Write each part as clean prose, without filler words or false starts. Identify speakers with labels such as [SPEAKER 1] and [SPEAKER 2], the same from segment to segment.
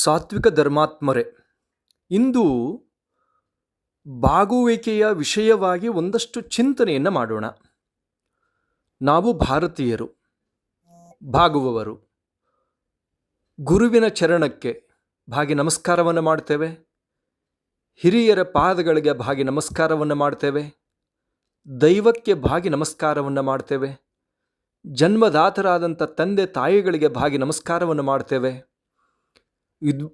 [SPEAKER 1] ಸಾತ್ವಿಕ ಧರ್ಮಾತ್ಮರೇ, ಇಂದು ಬಾಗುವಿಕೆಯ ವಿಷಯವಾಗಿ ಒಂದಷ್ಟು ಚಿಂತನೆಯನ್ನು ಮಾಡೋಣ. ನಾವು ಭಾರತೀಯರು, ಬಾಗುವವರು. ಗುರುವಿನ ಚರಣಕ್ಕೆ ಭಾಗಿ ನಮಸ್ಕಾರವನ್ನು ಮಾಡ್ತೇವೆ, ಹಿರಿಯರ ಪಾದಗಳಿಗೆ ಭಾಗಿ ನಮಸ್ಕಾರವನ್ನು ಮಾಡ್ತೇವೆ, ದೈವಕ್ಕೆ ಭಾಗಿ ನಮಸ್ಕಾರವನ್ನು ಮಾಡ್ತೇವೆ, ಜನ್ಮದಾತರಾದಂಥ ತಂದೆ ತಾಯಿಗಳಿಗೆ ಭಾಗಿ ನಮಸ್ಕಾರವನ್ನು ಮಾಡ್ತೇವೆ,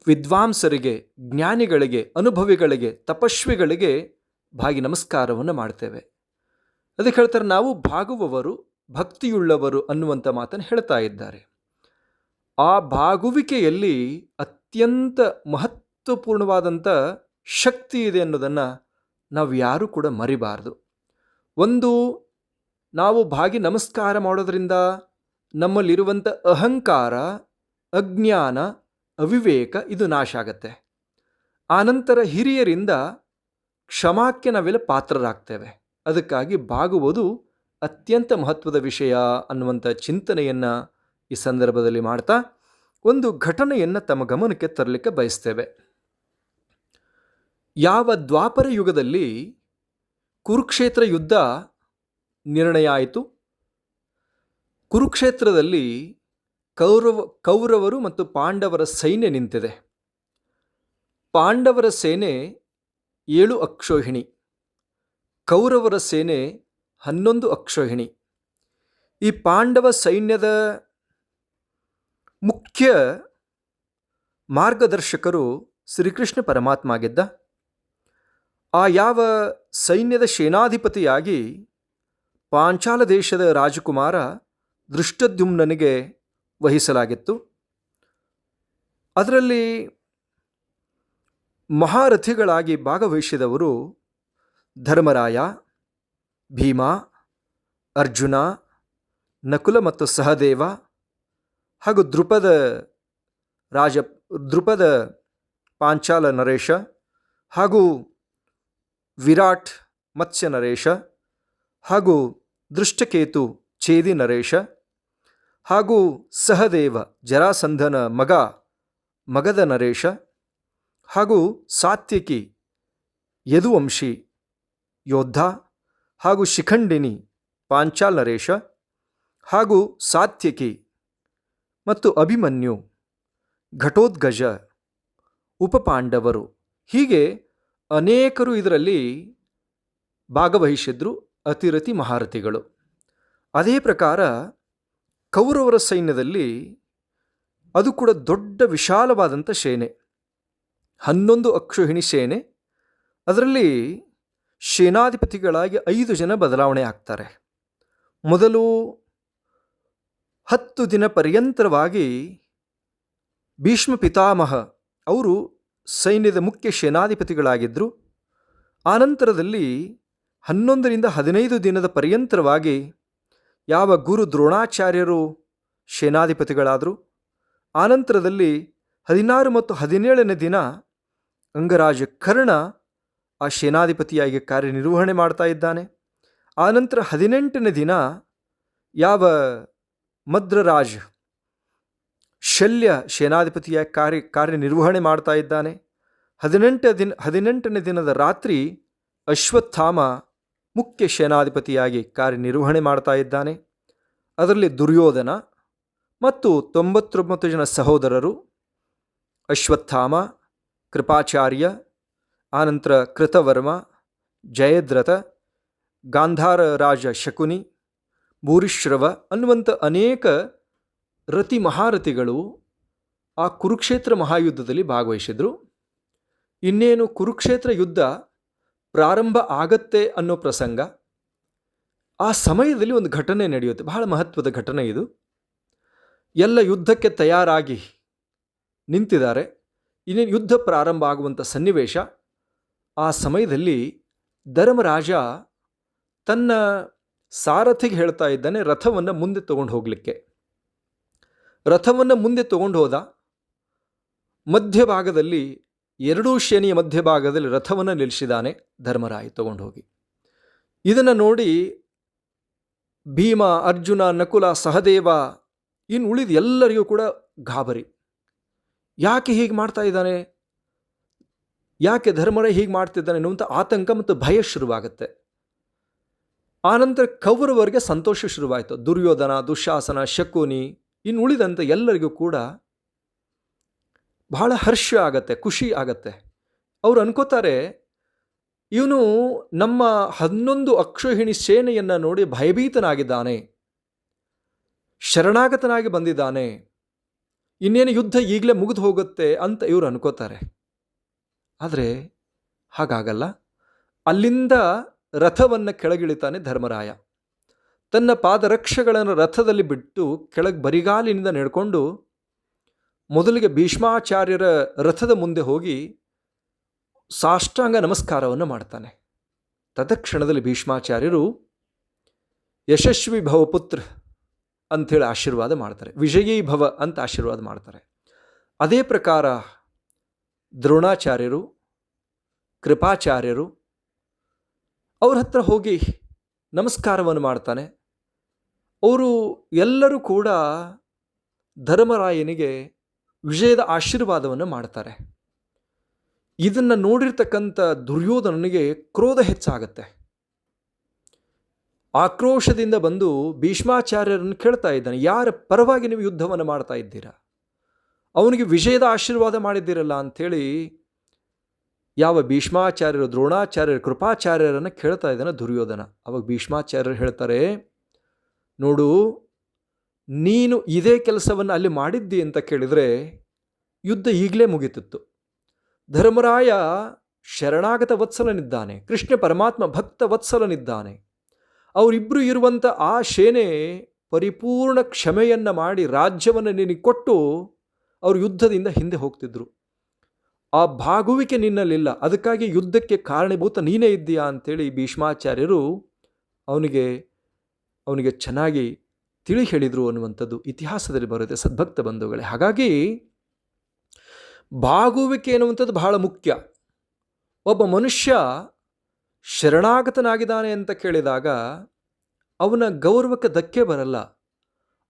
[SPEAKER 1] ವಿದ್ವಾಂಸರಿಗೆ, ಜ್ಞಾನಿಗಳಿಗೆ, ಅನುಭವಿಗಳಿಗೆ, ತಪಸ್ವಿಗಳಿಗೆ ಭಾಗಿ ನಮಸ್ಕಾರವನ್ನು ಮಾಡ್ತೇವೆ. ಅದಕ್ಕೆ ಹೇಳ್ತಾರೆ, ನಾವು ಬಾಗುವವರು, ಭಕ್ತಿಯುಳ್ಳವರು ಅನ್ನುವಂಥ ಮಾತನ್ನು ಹೇಳ್ತಾ ಇದ್ದಾರೆ. ಆ ಬಾಗುವಿಕೆಯಲ್ಲಿ ಅತ್ಯಂತ ಮಹತ್ವಪೂರ್ಣವಾದಂಥ ಶಕ್ತಿ ಇದೆ ಅನ್ನೋದನ್ನು ನಾವು ಯಾರೂ ಕೂಡ ಮರಿಬಾರ್ದು. ಒಂದು, ನಾವು ಭಾಗಿ ನಮಸ್ಕಾರ ಮಾಡೋದ್ರಿಂದ ನಮ್ಮಲ್ಲಿರುವಂಥ ಅಹಂಕಾರ, ಅಜ್ಞಾನ, ಅವಿವೇಕ ಇದು ನಾಶ ಆಗತ್ತೆ. ಆನಂತರ ಹಿರಿಯರಿಂದ ಕ್ಷಮಾಕ್ಕೆ ನಾವೆಲ್ಲ ಪಾತ್ರರಾಗ್ತೇವೆ. ಅದಕ್ಕಾಗಿ ಬಾಗುವುದು ಅತ್ಯಂತ ಮಹತ್ವದ ವಿಷಯ ಅನ್ನುವಂಥ ಚಿಂತನೆಯನ್ನು ಈ ಸಂದರ್ಭದಲ್ಲಿ ಮಾಡ್ತಾ ಒಂದು ಘಟನೆಯನ್ನು ತಮ್ಮ ಗಮನಕ್ಕೆ ತರಲಿಕ್ಕೆ ಬಯಸ್ತೇವೆ. ಯಾವ ದ್ವಾಪರ ಯುಗದಲ್ಲಿ ಕುರುಕ್ಷೇತ್ರ ಯುದ್ಧ ನಿರ್ಣಯ ಆಯಿತು. ಕುರುಕ್ಷೇತ್ರದಲ್ಲಿ ಕೌರವರು ಮತ್ತು ಪಾಂಡವರ ಸೈನ್ಯ ನಿಂತಿದೆ. ಪಾಂಡವರ ಸೇನೆ 7 ಅಕ್ಷೋಹಿಣಿ, ಕೌರವರ ಸೇನೆ 11 ಅಕ್ಷೋಹಿಣಿ. ಈ ಪಾಂಡವ ಸೈನ್ಯದ ಮುಖ್ಯ ಮಾರ್ಗದರ್ಶಕರು ಶ್ರೀಕೃಷ್ಣ ಪರಮಾತ್ಮ ಆಗಿದ್ದ. ಆ ಯಾವ ಸೈನ್ಯದ ಸೇನಾಧಿಪತಿಯಾಗಿ ಪಾಂಚಾಲ ದೇಶದ ರಾಜಕುಮಾರ ದೃಷ್ಟದ್ಯುಮ್ನನಿಗೆ ವಹಿಸಲಾಗಿತ್ತು. ಅದರಲ್ಲಿ ಮಹಾರಥಿಗಳಾಗಿ ಭಾಗವಹಿಸಿದವರು ಧರ್ಮರಾಯ, ಭೀಮ, ಅರ್ಜುನ, ನಕುಲ ಮತ್ತು ಸಹದೇವ, ಹಾಗೂ ದ್ರುಪದ ಪಾಂಚಾಲ ನರೇಶ, ಹಾಗೂ ವಿರಾಟ್ ಮತ್ಸ್ಯ ನರೇಶ, ಹಾಗೂ ದೃಷ್ಟಕೇತು ಛೇದಿ ನರೇಶ, ಹಾಗೂ ಸಹದೇವ ಜರಾಸಂಧನ ಮಗದ ನರೇಶ, ಹಾಗೂ ಸಾತ್ಯಕಿ ಯದುವಂಶಿ ಯೋದ್ಧ, ಹಾಗೂ ಶಿಖಂಡಿನಿ ಪಾಂಚಾಲ್ ನರೇಶ, ಹಾಗೂ ಸಾತ್ಯಕಿ ಮತ್ತು ಅಭಿಮನ್ಯು, ಘಟೋದ್ಗಜ, ಉಪಪಾಂಡವರು, ಹೀಗೆ ಅನೇಕರು ಇದರಲ್ಲಿ ಭಾಗವಹಿಸಿದ್ರು, ಅತಿರಥಿ ಮಹಾರಥಿಗಳು. ಅದೇ ಪ್ರಕಾರ ಕೌರವರ ಸೈನ್ಯದಲ್ಲಿ ಅದು ಕೂಡ ದೊಡ್ಡ ವಿಶಾಲವಾದಂಥ ಸೇನೆ, 11 ಅಕ್ಷೋಹಿಣಿ ಸೇನೆ. ಅದರಲ್ಲಿ ಸೇನಾಧಿಪತಿಗಳಾಗಿ 5 ಜನ ಬದಲಾವಣೆ ಆಗ್ತಾರೆ. ಮೊದಲು 10 ದಿನ ಪರ್ಯಂತರವಾಗಿ ಭೀಷ್ಮ ಪಿತಾಮಹ ಅವರು ಸೈನ್ಯದ ಮುಖ್ಯ ಸೇನಾಧಿಪತಿಗಳಾಗಿದ್ದರು. ಆನಂತರದಲ್ಲಿ 11ರಿಂದ 15 ದಿನದ ಪರ್ಯಂತರವಾಗಿ ಯಾವ ಗುರು ದ್ರೋಣಾಚಾರ್ಯರು ಸೇನಾಧಿಪತಿಗಳಾದರು. ಆನಂತರದಲ್ಲಿ 16 ಮತ್ತು 17ನೇ ದಿನ ಅಂಗರಾಜ ಕರ್ಣ ಆ ಸೇನಾಧಿಪತಿಯಾಗಿ ಕಾರ್ಯನಿರ್ವಹಣೆ ಮಾಡ್ತಾ ಇದ್ದಾನೆ. ಆನಂತರ 18ನೇ ದಿನ ಯಾವ ಮದ್ರರಾಜ್ ಶಲ್ಯ ಸೇನಾಧಿಪತಿಯಾಗಿ ಕಾರ್ಯನಿರ್ವಹಣೆ ಮಾಡ್ತಾ ಇದ್ದಾನೆ. 18ನೇ ದಿನದ ರಾತ್ರಿ ಅಶ್ವತ್ಥಾಮ ಮುಖ್ಯ ಸೇನಾಧಿಪತಿಯಾಗಿ ಕಾರ್ಯನಿರ್ವಹಣೆ ಮಾಡ್ತಾ ಇದ್ದಾನೆ. ಅದರಲ್ಲಿ ದುರ್ಯೋಧನ ಮತ್ತು 99 ಜನ ಸಹೋದರರು, ಅಶ್ವತ್ಥಾಮ, ಕೃಪಾಚಾರ್ಯ, ಆನಂತರ ಕೃತವರ್ಮ, ಜಯದ್ರಥ, ಗಾಂಧಾರ ರಾಜ ಶಕುನಿ, ಭೂರಿಶ್ರವ ಅನ್ನುವಂಥ ಅನೇಕ ರತಿ ಮಹಾರಥಿಗಳು ಆ ಕುರುಕ್ಷೇತ್ರ ಮಹಾಯುದ್ಧದಲ್ಲಿ ಭಾಗವಹಿಸಿದರು. ಇನ್ನೇನು ಕುರುಕ್ಷೇತ್ರ ಯುದ್ಧ ಪ್ರಾರಂಭ ಆಗತ್ತೆ ಅನ್ನೋ ಪ್ರಸಂಗ, ಆ ಸಮಯದಲ್ಲಿ ಒಂದು ಘಟನೆ ನಡೆಯುತ್ತೆ. ಬಹಳ ಮಹತ್ವದ ಘಟನೆ ಇದು. ಎಲ್ಲ ಯುದ್ಧಕ್ಕೆ ತಯಾರಾಗಿ ನಿಂತಿದ್ದಾರೆ. ಇನ್ನೇನು ಯುದ್ಧ ಪ್ರಾರಂಭ ಆಗುವಂಥ ಸನ್ನಿವೇಶ. ಆ ಸಮಯದಲ್ಲಿ ಧರ್ಮರಾಜ ತನ್ನ ಸಾರಥಿಗೆ ಹೇಳ್ತಾ ಇದ್ದಾನೆ, ರಥವನ್ನು ಮುಂದೆ ತಗೊಂಡು ಹೋಗಲಿಕ್ಕೆ. ರಥವನ್ನು ಮುಂದೆ ತಗೊಂಡು ಹೋದ. ಮಧ್ಯಭಾಗದಲ್ಲಿ, ಎರಡೂ ಸೇನೆಯ ಮಧ್ಯಭಾಗದಲ್ಲಿ ರಥವನ್ನು ನಿಲ್ಲಿಸಿದ್ದಾನೆ ಧರ್ಮರಾಯ ತಗೊಂಡು ಹೋಗಿ. ಇದನ್ನು ನೋಡಿ ಭೀಮ, ಅರ್ಜುನ, ನಕುಲ, ಸಹದೇವ, ಇನ್ನು ಉಳಿದ ಎಲ್ಲರಿಗೂ ಕೂಡ ಗಾಬರಿ. ಯಾಕೆ ಹೀಗೆ ಮಾಡ್ತಾ ಇದ್ದಾನೆ, ಯಾಕೆ ಧರ್ಮರಾಯ ಹೀಗೆ ಮಾಡ್ತಿದ್ದಾನೆ ಅನ್ನುವಂಥ ಆತಂಕ ಮತ್ತು ಭಯ ಶುರುವಾಗುತ್ತೆ. ಆನಂತರ ಕೌರವರಿಗೆ ಸಂತೋಷ ಶುರುವಾಯಿತು. ದುರ್ಯೋಧನ, ದುಶ್ಯಾಸನ, ಶಕುನಿ ಇನ್ನು ಉಳಿದಂತೆ ಎಲ್ಲರಿಗೂ ಕೂಡ ಬಹಳ ಹರ್ಷ ಆಗತ್ತೆ, ಖುಷಿ ಆಗತ್ತೆ. ಅವರು ಅನ್ಕೋತಾರೆ, ಇವನು ನಮ್ಮ 11 ಅಕ್ಷೋಹಿಣಿ ಸೇನೆಯನ್ನು ನೋಡಿ ಭಯಭೀತನಾಗಿದ್ದಾನೆ, ಶರಣಾಗತನಾಗಿ ಬಂದಿದ್ದಾನೆ, ಇನ್ನೇನು ಯುದ್ಧ ಈಗಲೇ ಮುಗಿದು ಹೋಗುತ್ತೆ ಅಂತ ಇವರು ಅನ್ಕೋತಾರೆ. ಆದರೆ ಹಾಗಾಗಲ್ಲ. ಅಲ್ಲಿಂದ ರಥವನ್ನು ಕೆಳಗಿಳಿತಾನೆ ಧರ್ಮರಾಯ. ತನ್ನ ಪಾದರಕ್ಷೆಗಳನ್ನು ರಥದಲ್ಲಿ ಬಿಟ್ಟು ಕೆಳಗೆ ಬರಿಗಾಲಿನಿಂದ ನಡ್ಕೊಂಡು ಮೊದಲಿಗೆ ಭೀಷ್ಮಾಚಾರ್ಯರ ರಥದ ಮುಂದೆ ಹೋಗಿ ಸಾಷ್ಟಾಂಗ ನಮಸ್ಕಾರವನ್ನು ಮಾಡ್ತಾನೆ. ತತ್ಕ್ಷಣದಲ್ಲಿ ಭೀಷ್ಮಾಚಾರ್ಯರು ಯಶಸ್ವಿ ಭವಪುತ್ರ ಅಂಥೇಳಿ ಆಶೀರ್ವಾದ ಮಾಡ್ತಾರೆ, ವಿಜಯೀ ಭವ ಅಂತ ಆಶೀರ್ವಾದ ಮಾಡ್ತಾರೆ. ಅದೇ ಪ್ರಕಾರ ದ್ರೋಣಾಚಾರ್ಯರು, ಕೃಪಾಚಾರ್ಯರು ಅವ್ರ ಹತ್ರ ಹೋಗಿ ನಮಸ್ಕಾರವನ್ನು ಮಾಡ್ತಾನೆ. ಅವರು ಎಲ್ಲರೂ ಕೂಡ ಧರ್ಮರಾಯನಿಗೆ ವಿಜಯದ ಆಶೀರ್ವಾದವನ್ನು ಮಾಡ್ತಾರೆ. ಇದನ್ನು ನೋಡಿರ್ತಕ್ಕಂಥ ದುರ್ಯೋಧನನಿಗೆ ಕ್ರೋಧ ಹೆಚ್ಚಾಗತ್ತೆ. ಆಕ್ರೋಶದಿಂದ ಬಂದು ಭೀಷ್ಮಾಚಾರ್ಯರನ್ನು ಕೇಳ್ತಾ ಇದ್ದಾನೆ, ಯಾರ ಪರವಾಗಿ ನೀವು ಯುದ್ಧವನ್ನು ಮಾಡ್ತಾ ಇದ್ದೀರಾ, ಅವನಿಗೆ ವಿಜಯದ ಆಶೀರ್ವಾದ ಮಾಡಿದ್ದೀರಲ್ಲ ಅಂಥೇಳಿ ಯಾವ ಭೀಷ್ಮಾಚಾರ್ಯರು, ದ್ರೋಣಾಚಾರ್ಯರು, ಕೃಪಾಚಾರ್ಯರನ್ನು ಕೇಳ್ತಾ ಇದ್ದಾನೆ ದುರ್ಯೋಧನ. ಅವಾಗ ಭೀಷ್ಮಾಚಾರ್ಯರು ಹೇಳ್ತಾರೆ, ನೋಡು, ನೀನು ಇದೇ ಕೆಲಸವನ್ನು ಅಲ್ಲಿ ಮಾಡಿದ್ದಿ ಅಂತ ಕೇಳಿದರೆ ಯುದ್ಧ ಈಗಲೇ ಮುಗಿತಿತ್ತು. ಧರ್ಮರಾಯ ಶರಣಾಗತ ವತ್ಸಲನಿದ್ದಾನೆ, ಕೃಷ್ಣ ಪರಮಾತ್ಮ ಭಕ್ತ ವತ್ಸಲನಿದ್ದಾನೆ. ಅವರಿಬ್ಬರು ಇರುವಂಥ ಆ ಸೇನೆ ಪರಿಪೂರ್ಣ ಕ್ಷಮೆಯನ್ನು ಮಾಡಿ ರಾಜ್ಯವನ್ನು ನಿನಗೆ ಕೊಟ್ಟು ಅವರು ಯುದ್ಧದಿಂದ ಹಿಂದೆ ಹೋಗ್ತಿದ್ರು. ಆ ಭಾಗುವಿಕೆ ನಿನ್ನಲ್ಲಿಲ್ಲ, ಅದಕ್ಕಾಗಿ ಯುದ್ಧಕ್ಕೆ ಕಾರಣೀಭೂತ ನೀನೇ ಇದ್ದೀಯಾ ಅಂಥೇಳಿ ಭೀಷ್ಮಾಚಾರ್ಯರು ಅವನಿಗೆ ಚೆನ್ನಾಗಿ ತಿಳಿ ಹೇಳಿದರು ಅನ್ನುವಂಥದ್ದು ಇತಿಹಾಸದಲ್ಲಿ ಬರುತ್ತೆ ಸದ್ಭಕ್ತ ಬಂಧುಗಳೇ. ಹಾಗಾಗಿ ಬಾಗುವಿಕೆ ಎನ್ನುವಂಥದ್ದು ಬಹಳ ಮುಖ್ಯ. ಒಬ್ಬ ಮನುಷ್ಯ ಶರಣಾಗತನಾಗಿದ್ದಾನೆ ಅಂತ ಕೇಳಿದಾಗ ಅವನ ಗೌರವಕ್ಕೆ ಧಕ್ಕೆ ಬರಲ್ಲ,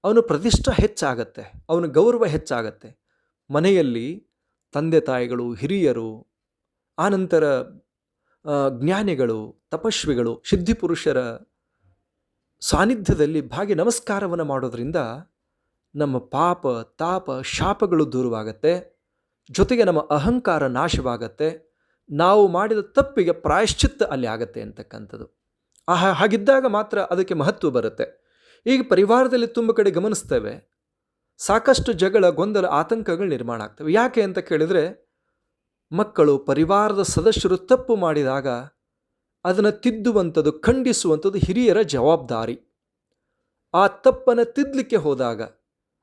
[SPEAKER 1] ಅವನ ಪ್ರತಿಷ್ಠೆ ಹೆಚ್ಚಾಗತ್ತೆ, ಅವನ ಗೌರವ ಹೆಚ್ಚಾಗತ್ತೆ. ಮನೆಯಲ್ಲಿ ತಂದೆ ತಾಯಿಗಳು, ಹಿರಿಯರು, ಆನಂತರ ಜ್ಞಾನಿಗಳು, ತಪಸ್ವಿಗಳು, ಸಿದ್ಧಿಪುರುಷರ ಸಾನ್ನಿಧ್ಯದಲ್ಲಿ ಭಾಗಿ ನಮಸ್ಕಾರವನ್ನು ಮಾಡೋದ್ರಿಂದ ನಮ್ಮ ಪಾಪ, ತಾಪ, ಶಾಪಗಳು ದೂರವಾಗತ್ತೆ, ಜೊತೆಗೆ ನಮ್ಮ ಅಹಂಕಾರ ನಾಶವಾಗತ್ತೆ, ನಾವು ಮಾಡಿದ ತಪ್ಪಿಗೆ ಪ್ರಾಯಶ್ಚಿತ್ತ ಅಲ್ಲಿ ಆಗತ್ತೆ ಅಂತಕ್ಕಂಥದ್ದು. ಹಾಗಿದ್ದಾಗ ಮಾತ್ರ ಅದಕ್ಕೆ ಮಹತ್ವ ಬರುತ್ತೆ. ಈಗ ಪರಿವಾರದಲ್ಲಿ ತುಂಬ ಕಡೆ ಗಮನಿಸ್ತೇವೆ, ಸಾಕಷ್ಟು ಜಗಳ, ಗೊಂದಲ, ಆತಂಕಗಳು ನಿರ್ಮಾಣ ಆಗ್ತವೆ. ಯಾಕೆ ಅಂತ ಕೇಳಿದರೆ, ಮಕ್ಕಳು, ಪರಿವಾರದ ಸದಸ್ಯರು ತಪ್ಪು ಮಾಡಿದಾಗ ಅದನ್ನು ತಿದ್ದುವಂಥದ್ದು, ಖಂಡಿಸುವಂಥದ್ದು ಹಿರಿಯರ ಜವಾಬ್ದಾರಿ. ಆ ತಪ್ಪನ್ನು ತಿದ್ದಲಿಕ್ಕೆ ಹೋದಾಗ,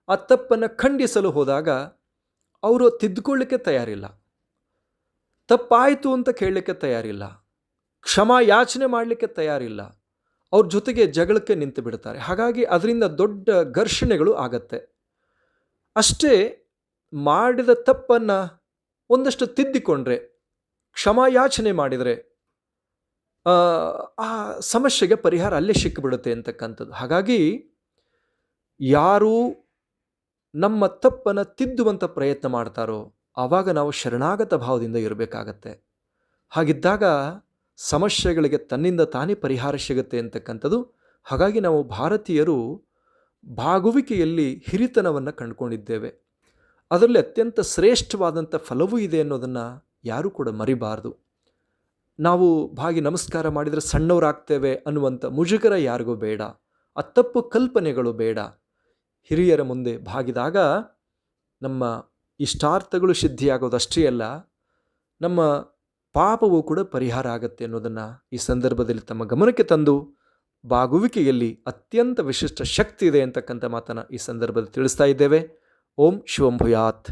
[SPEAKER 1] ಆ ತಪ್ಪನ್ನು ಖಂಡಿಸಲು ಹೋದಾಗ ಅವರು ತಿದ್ದುಕೊಳ್ಳಿಕ್ಕೆ ತಯಾರಿಲ್ಲ, ತಪ್ಪಾಯಿತು ಅಂತ ಕೇಳಲಿಕ್ಕೆ ತಯಾರಿಲ್ಲ, ಕ್ಷಮಾ ಯಾಚನೆ ಮಾಡಲಿಕ್ಕೆ ತಯಾರಿಲ್ಲ, ಅವ್ರ ಜೊತೆಗೆ ಜಗಳಕ್ಕೆ ನಿಂತು ಬಿಡ್ತಾರೆ. ಹಾಗಾಗಿ ಅದರಿಂದ ದೊಡ್ಡ ಘರ್ಷಣೆಗಳು ಆಗತ್ತೆ. ಅಷ್ಟೇ ಮಾಡಿದ ತಪ್ಪನ್ನು ಒಂದಷ್ಟು ತಿದ್ದಿಕೊಂಡ್ರೆ, ಕ್ಷಮಾಯಾಚನೆ ಮಾಡಿದರೆ ಆ ಸಮಸ್ಯೆಗೆ ಪರಿಹಾರ ಅಲ್ಲೇ ಸಿಕ್ಕಿಬಿಡುತ್ತೆ ಅಂತಕ್ಕಂಥದ್ದು. ಹಾಗಾಗಿ ಯಾರು ನಮ್ಮ ತಪ್ಪನ್ನು ತಿದ್ದುವಂಥ ಪ್ರಯತ್ನ ಮಾಡ್ತಾರೋ ಆವಾಗ ನಾವು ಶರಣಾಗತ ಭಾವದಿಂದ ಇರಬೇಕಾಗತ್ತೆ. ಹಾಗಿದ್ದಾಗ ಸಮಸ್ಯೆಗಳಿಗೆ ತನ್ನಿಂದ ತಾನೇ ಪರಿಹಾರ ಸಿಗುತ್ತೆ ಅಂತಕ್ಕಂಥದ್ದು. ಹಾಗಾಗಿ ನಾವು ಭಾರತೀಯರು ಬಾಗುವಿಕೆಯಲ್ಲಿ ಹಿರಿತನವನ್ನು ಕಂಡುಕೊಂಡಿದ್ದೇವೆ. ಅದರಲ್ಲಿ ಅತ್ಯಂತ ಶ್ರೇಷ್ಠವಾದಂಥ ಫಲವೂ ಇದೆ ಅನ್ನೋದನ್ನು ಯಾರೂ ಕೂಡ ಮರಿಬಾರ್ದು. ನಾವು ಭಾಗಿ ನಮಸ್ಕಾರ ಮಾಡಿದರೆ ಸಣ್ಣವರಾಗ್ತೇವೆ ಅನ್ನುವಂಥ ಮುಜುಗರ ಯಾರಿಗೂ ಬೇಡ, ಆ ತಪ್ಪು ಕಲ್ಪನೆಗಳು ಬೇಡ. ಹಿರಿಯರ ಮುಂದೆ ಬಾಗಿದಾಗ ನಮ್ಮ ಇಷ್ಟಾರ್ಥಗಳು ಸಿದ್ಧಿಯಾಗೋದಷ್ಟೇ ಅಲ್ಲ, ನಮ್ಮ ಪಾಪವೂ ಕೂಡ ಪರಿಹಾರ ಆಗುತ್ತೆ ಅನ್ನೋದನ್ನು ಈ ಸಂದರ್ಭದಲ್ಲಿ ತಮ್ಮ ಗಮನಕ್ಕೆ ತಂದು, ಬಾಗುವಿಕೆಯಲ್ಲಿ ಅತ್ಯಂತ ವಿಶಿಷ್ಟ ಶಕ್ತಿ ಇದೆ ಅಂತಕ್ಕಂಥ ಮಾತನ್ನು ಈ ಸಂದರ್ಭದಲ್ಲಿ ತಿಳಿಸ್ತಾ ಇದ್ದೇವೆ. ಓಂ ಶಿವಂ ಭೂಯಾತ್.